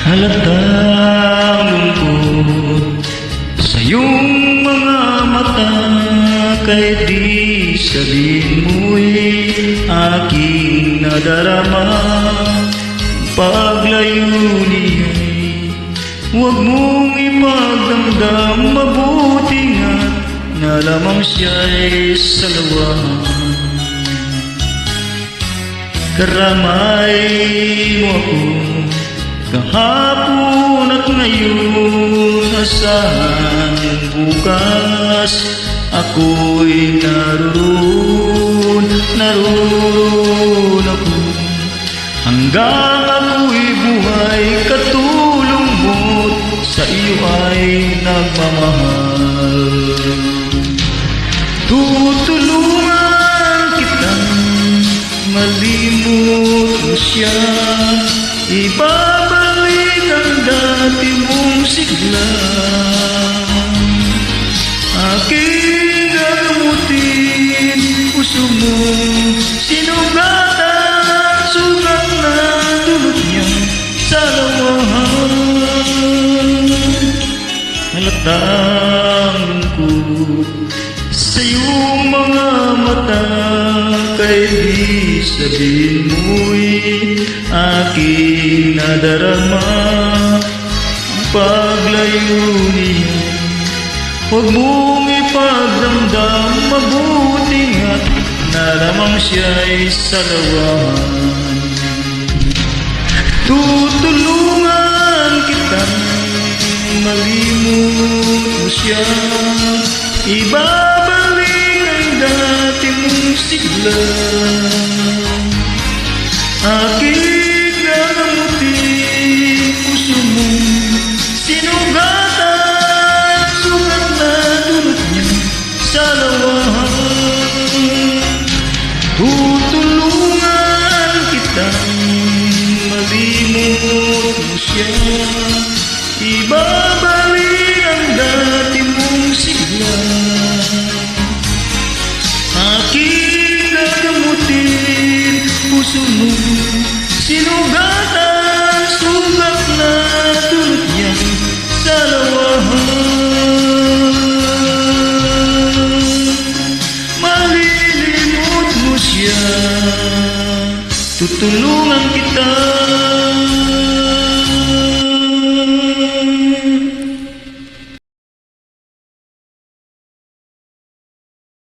Halatang lungkot sa iyong mga mata, kahit di sabihin mo'y aking nadarama. Paglayo niya'y huwag mong ipagdamdam, mabuti nga't na lamang siya'y salawahan. Karamay mo ako kahapon at ngayon, asahan bukas ako'y naroon ako. Hanggang ako'y buhay, katulong mo't sa iyo ay nagmamahal. Tutulungan kitang malimot mo siya, ibabalik ang dati mong sigla. Aking gagamutin puso mo, sinugatan, sugat na dulot niya sa lawahan. Halatang lungkot sa iyong mga mata, kahit di sabihin mo'y aking nadarama. Ang paglayo niya huwag mong ipagdamdam, mabuti nga't na lamang siya'y salawahan. Tutulungan kitang malimot mo siya, ibabalik ang dati mong sigla. Aking gagamutin puso mo, sinugatan, sugat na dulot niya sa lawahan. Tutulungan kitang malimot mo siya, ibabalik ang dati mong sigla. Aking gagamutin puso mo, sinugatan, sugat na dulot niya sa lawahan. Malilimot mo siya, tutulungan kita.